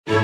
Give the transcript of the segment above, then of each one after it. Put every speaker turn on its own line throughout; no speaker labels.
Hi,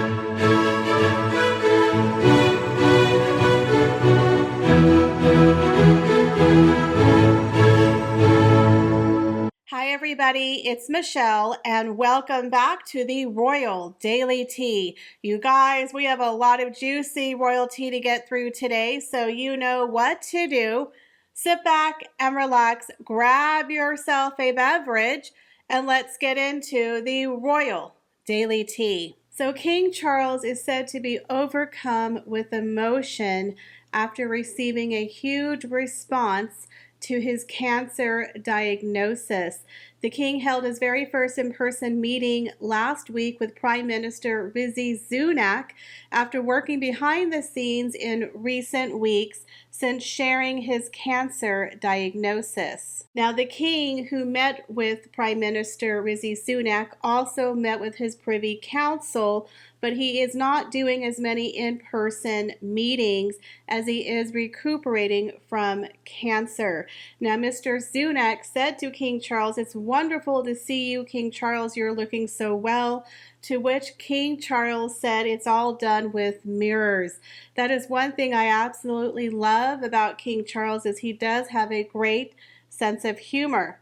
everybody. It's Michelle, and welcome back to the Royal Daily Tea. You guys, we have a lot of juicy royal tea to get through today, so you know what to do. Sit back and relax, grab yourself a beverage, and let's get into the Royal Daily Tea. So, King Charles is said to be overcome with emotion after receiving a huge response to his cancer diagnosis. The king held his very first in-person meeting last week with Prime Minister Rishi Sunak after working behind the scenes in recent weeks since sharing his cancer diagnosis. Now, the king, who met with Prime Minister Rishi Sunak, also met with his Privy Council, but he is not doing as many in-person meetings as he is recuperating from cancer. Now, Mr. Sunak said to King Charles, "It's wonderful to see you, King Charles. You're looking so well." To which King Charles said, "It's all done with mirrors." That is one thing I absolutely love about King Charles, is he does have a great sense of humor.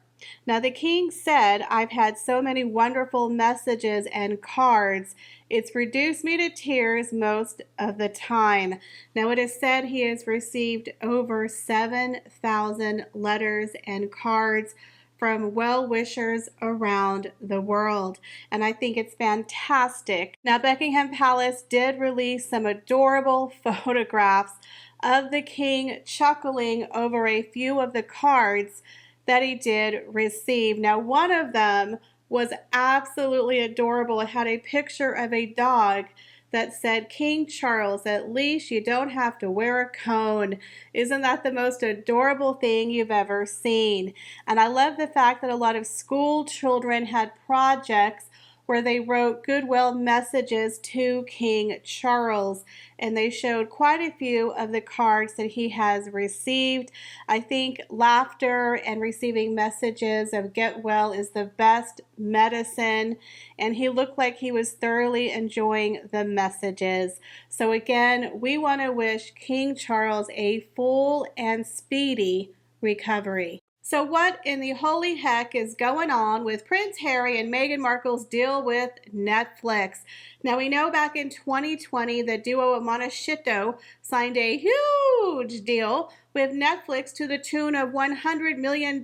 Now, the king said, "I've had so many wonderful messages and cards. It's reduced me to tears most of the time." Now, it is said he has received over 7,000 letters and cards from well-wishers around the world, and I think it's fantastic. Now, Buckingham Palace did release some adorable photographs of the king chuckling over a few of the cards that he did receive. Now, one of them was absolutely adorable. It had a picture of a dog that said, "King Charles, at least you don't have to wear a cone." Isn't that the most adorable thing you've ever seen? And I love the fact that a lot of school children had projects where they wrote goodwill messages to King Charles, and they showed quite a few of the cards that he has received. I think laughter and receiving messages of get well is the best medicine, and he looked like he was thoroughly enjoying the messages. So again, we want to wish King Charles a full and speedy recovery. So what in the holy heck is going on with Prince Harry and Meghan Markle's deal with Netflix? Now, we know back in 2020, the duo of Montecito signed a huge deal with Netflix to the tune of $100 million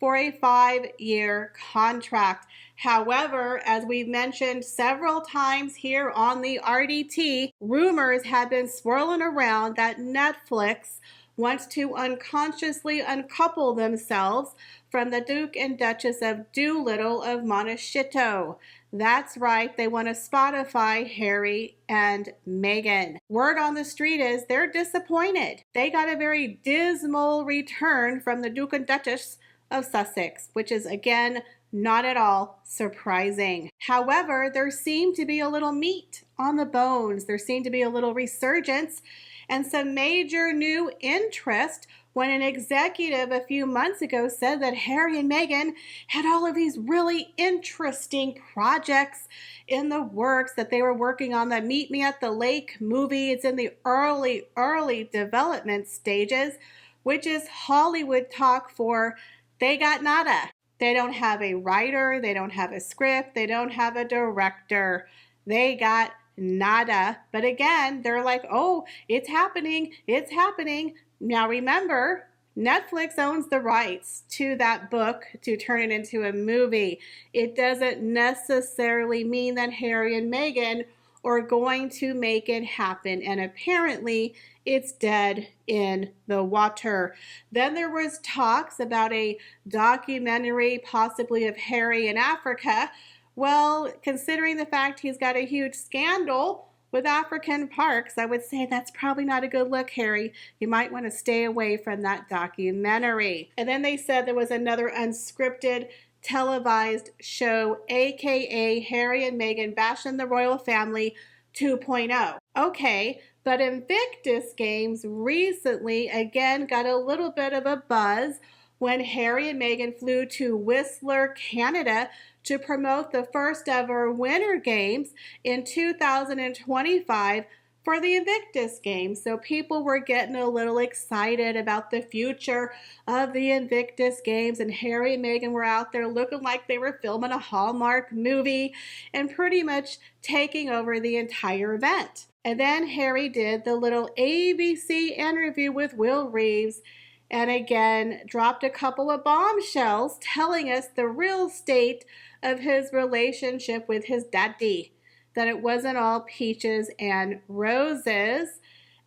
for a 5-year contract. However, as we've mentioned several times here on the RDT, rumors have been swirling around that Netflix wants to unconsciously uncouple themselves from the Duke and Duchess of Doolittle of Montecito. That's right, they want to Spotify Harry and Meghan. Word on the street is they're disappointed. They got a very dismal return from the Duke and Duchess of Sussex, which is, again, not at all surprising. However, there seemed to be a little meat on the bones. There seemed to be a little resurgence and some major new interest when an executive a few months ago said that Harry and Meghan had all of these really interesting projects in the works that they were working on. The Meet Me at the Lake movie, it's in the early development stages, which is Hollywood talk for they got nada. They don't have a writer, they don't have a script, they don't have a director. They got nada. But again, they're like, "Oh, it's happening, it's happening." Now remember, Netflix owns the rights to that book to turn it into a movie. It doesn't necessarily mean that Harry and Meghan are going to make it happen, and apparently it's dead in the water. Then there was talks about a documentary possibly of Harry in Africa. Well, considering the fact he's got a huge scandal with African parks, I would say that's probably not a good look, Harry. You might want to stay away from that documentary. And then they said there was another unscripted televised show, aka Harry and Meghan Bashing the Royal Family 2.0. Okay, but Invictus Games recently again got a little bit of a buzz when Harry and Meghan flew to Whistler, Canada to promote the first ever Winter Games in 2025 for the Invictus Games. So people were getting a little excited about the future of the Invictus Games, and Harry and Meghan were out there looking like they were filming a Hallmark movie and pretty much taking over the entire event. And then Harry did the little ABC interview with Will Reeves, and again dropped a couple of bombshells telling us the real state of his relationship with his daddy, that it wasn't all peaches and roses.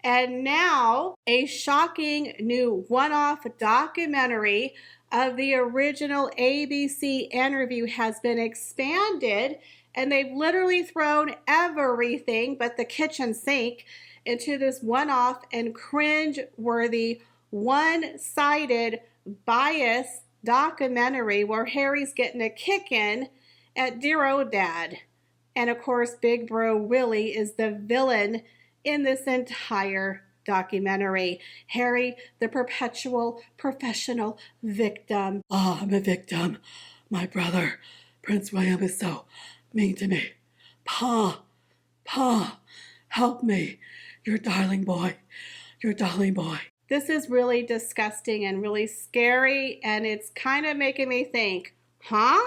And now a shocking new one-off documentary of the original ABC interview has been expanded, and they've literally thrown everything but the kitchen sink into this one-off and cringe-worthy, one-sided, biased documentary where Harry's getting a kick in at dear old dad. And of course, Big Bro Willie is the villain in this entire documentary. Harry, the perpetual professional victim.
Oh, I'm a victim. My brother, Prince William, is so mean to me. Pa, help me. Your darling boy.
This is really disgusting and really scary, and it's kind of making me think, huh?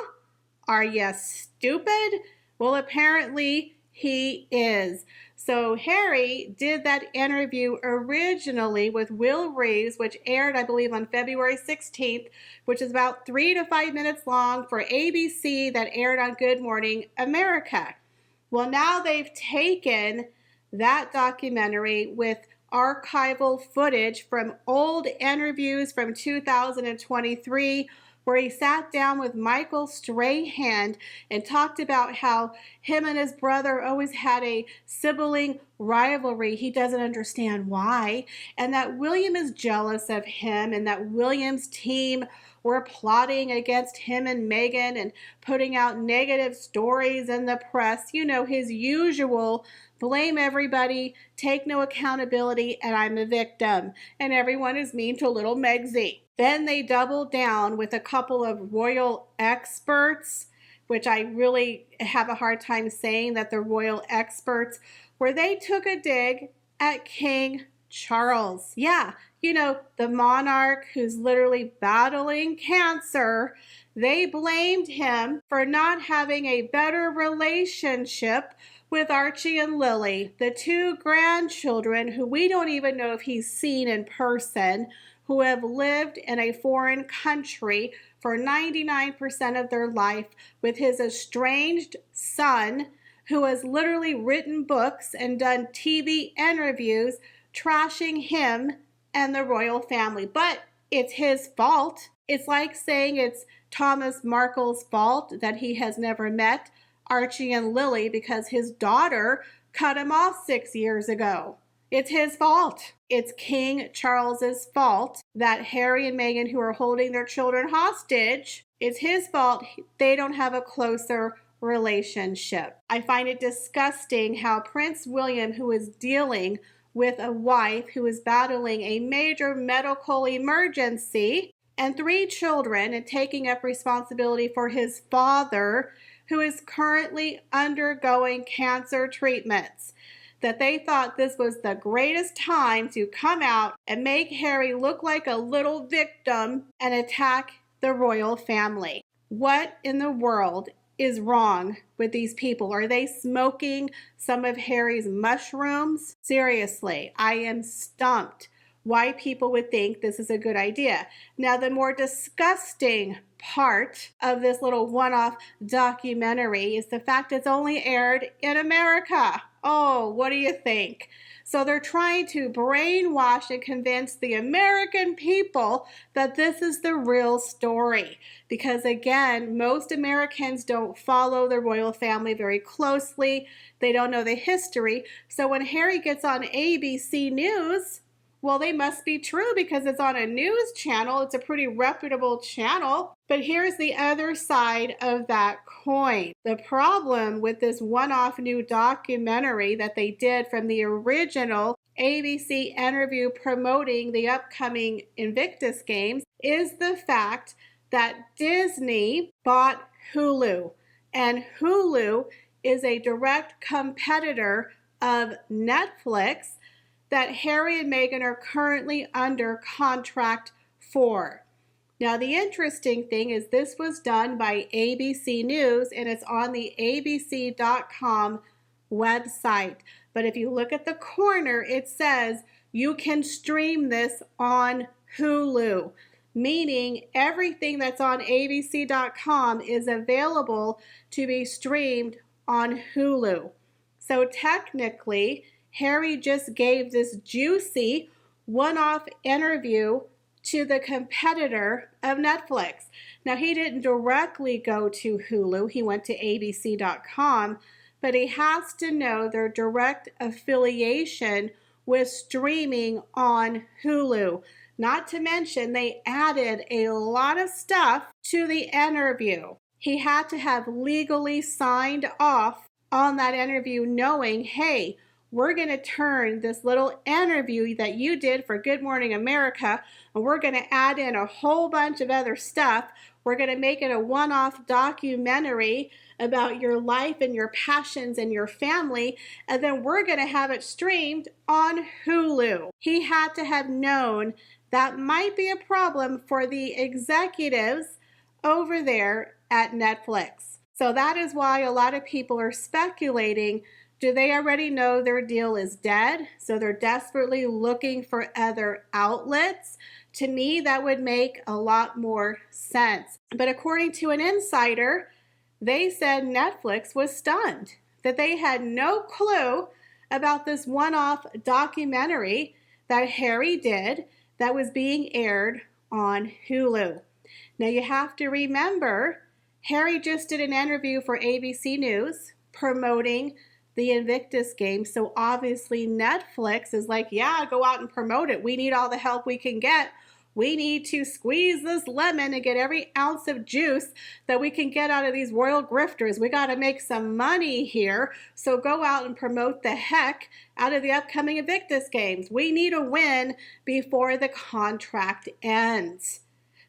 Are you stupid? Well, apparently he is. So Harry did that interview originally with Will Reeves, which aired, I believe, on February 16th, which is about 3 to 5 minutes long for ABC, that aired on Good Morning America. Well, now they've taken that documentary with archival footage from old interviews from 2023, where he sat down with Michael Strahan and talked about how him and his brother always had a sibling rivalry. He doesn't understand why, and that William is jealous of him, and that William's team were plotting against him and Meghan and putting out negative stories in the press. You know, his usual blame everybody, take no accountability, and I'm a victim, and everyone is mean to little Megsy. Then they doubled down with a couple of royal experts, which I really have a hard time saying that they're royal experts, where they took a dig at King Charles. Yeah, you know, the monarch who's literally battling cancer. They blamed him for not having a better relationship with Archie and Lily, the two grandchildren who we don't even know if he's seen in person, who have lived in a foreign country for 99% of their life with his estranged son, who has literally written books and done TV interviews trashing him and the royal family. But it's his fault. It's like saying it's Thomas Markle's fault that he has never met Archie and Lily because his daughter cut him off 6 years ago. It's his fault. It's King Charles's fault that Harry and Meghan, who are holding their children hostage, it's his fault they don't have a closer relationship. I find it disgusting how Prince William, who is dealing with a wife who is battling a major medical emergency and 3 children and taking up responsibility for his father, who is currently undergoing cancer treatments, that they thought this was the greatest time to come out and make Harry look like a little victim and attack the royal family. What in the world is wrong with these people? Are they smoking some of Harry's mushrooms? Seriously, I am stumped why people would think this is a good idea. Now, the more disgusting part of this little one-off documentary is the fact it's only aired in America. Oh, what do you think? So they're trying to brainwash and convince the American people that this is the real story. Because again, most Americans don't follow the royal family very closely. They don't know the history. So when Harry gets on ABC News, well, they must be true because it's on a news channel. It's a pretty reputable channel. But here's the other side of that coin. The problem with this one-off new documentary that they did from the original ABC interview promoting the upcoming Invictus Games is the fact that Disney bought Hulu. And Hulu is a direct competitor of Netflix that Harry and Meghan are currently under contract for. Now, the interesting thing is this was done by ABC News, and it's on the abc.com website. But if you look at the corner, it says you can stream this on Hulu, meaning everything that's on abc.com is available to be streamed on Hulu. So technically, Harry just gave this juicy one-off interview to the competitor of Netflix. Now, he didn't directly go to Hulu. He went to abc.com, but he has to know their direct affiliation with streaming on Hulu. Not to mention, they added a lot of stuff to the interview. He had to have legally signed off on that interview knowing, hey, we're going to turn this little interview that you did for Good Morning America, and we're going to add in a whole bunch of other stuff. We're going to make it a one-off documentary about your life and your passions and your family, and then we're going to have it streamed on Hulu. He had to have known that might be a problem for the executives over there at Netflix. So that is why a lot of people are speculating, do they already know their deal is dead? So they're desperately looking for other outlets? To me, that would make a lot more sense. But according to an insider, they said Netflix was stunned, that they had no clue about this one-off documentary that Harry did that was being aired on Hulu. Now you have to remember, Harry just did an interview for ABC News promoting the Invictus game. So obviously Netflix is like, yeah, go out and promote it. We need all the help we can get. We need to squeeze this lemon and get every ounce of juice that we can get out of these royal grifters. We got to make some money here. So go out and promote the heck out of the upcoming Invictus games. We need a win before the contract ends.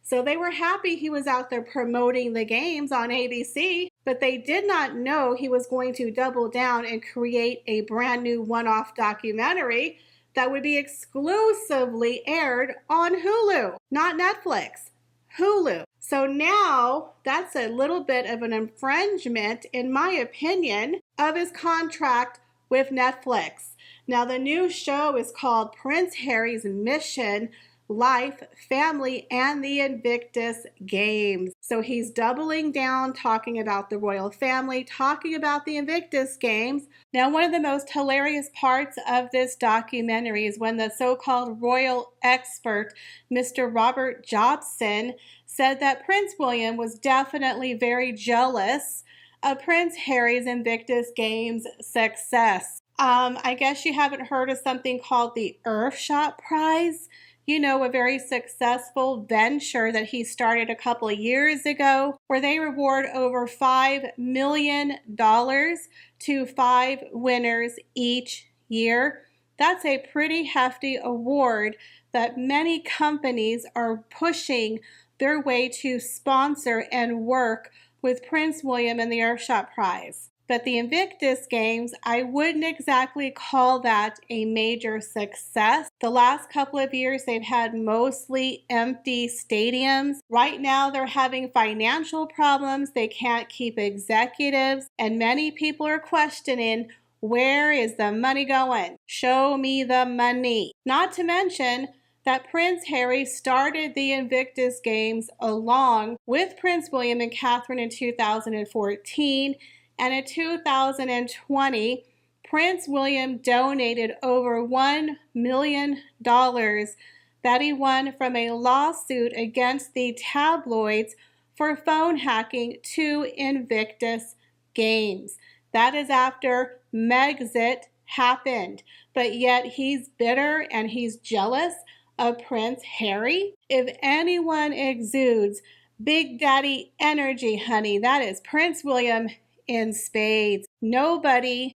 So they were happy he was out there promoting the games on ABC, but they did not know he was going to double down and create a brand new one-off documentary that would be exclusively aired on Hulu, not Netflix, Hulu. So now that's a little bit of an infringement, in my opinion, of his contract with Netflix. Now the new show is called Prince Harry's Mission, Life, Family, and the Invictus Games. So he's doubling down, talking about the royal family, talking about the Invictus Games. Now, one of the most hilarious parts of this documentary is when the so-called royal expert, Mr. Robert Jobson, said that Prince William was definitely very jealous of Prince Harry's Invictus Games success. I guess you haven't heard of something called the Earthshot Prize. You know, a very successful venture that he started a couple of years ago, where they reward over $5 million to 5 winners each year. That's a pretty hefty award that many companies are pushing their way to sponsor and work with Prince William and the Earthshot Prize. But the Invictus Games, I wouldn't exactly call that a major success. The last couple of years, they've had mostly empty stadiums. Right now, they're having financial problems. They can't keep executives. And many people are questioning, where is the money going? Show me the money. Not to mention that Prince Harry started the Invictus Games along with Prince William and Catherine in 2014. And in 2020, Prince William donated over $1 million that he won from a lawsuit against the tabloids for phone hacking to Invictus Games. That is after Megxit happened. But yet he's bitter and he's jealous of Prince Harry. If anyone exudes Big Daddy energy, honey, that is Prince William in spades. Nobody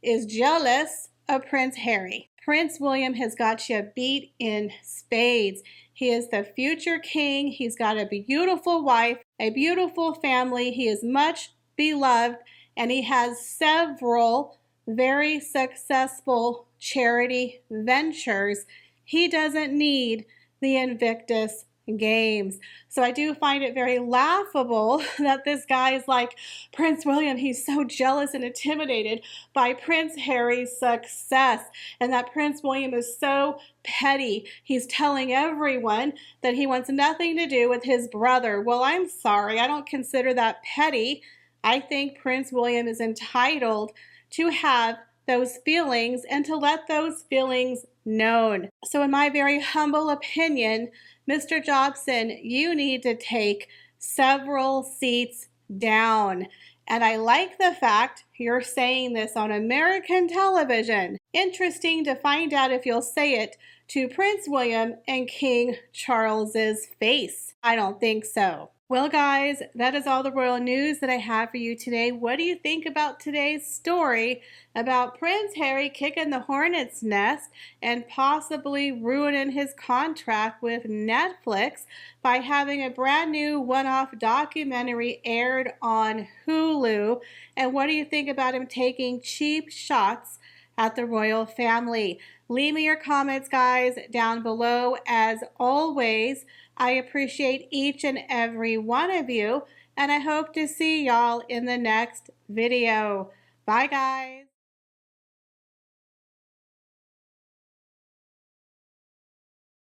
is jealous of Prince Harry. Prince William has got you beat in spades. He is the future king. He's got a beautiful wife, a beautiful family. He is much beloved, and he has several very successful charity ventures. He doesn't need the Invictus Games. So I do find it very laughable that this guy is like, Prince William, he's so jealous and intimidated by Prince Harry's success, and that Prince William is so petty. He's telling everyone that he wants nothing to do with his brother. Well, I'm sorry, I don't consider that petty. I think Prince William is entitled to have those feelings and to let those feelings known. So in my very humble opinion, Mr. Jobson, you need to take several seats down. And I like the fact you're saying this on American television. Interesting to find out if you'll say it to Prince William and King Charles's face. I don't think so. Well, guys, that is all the royal news that I have for you today. What do you think about today's story about Prince Harry kicking the hornet's nest and possibly ruining his contract with Netflix by having a brand new one-off documentary aired on Hulu? And what do you think about him taking cheap shots at the royal family? Leave me your comments, guys, down below. As always, I appreciate each and every one of you, and I hope to see y'all in the next video. Bye, guys.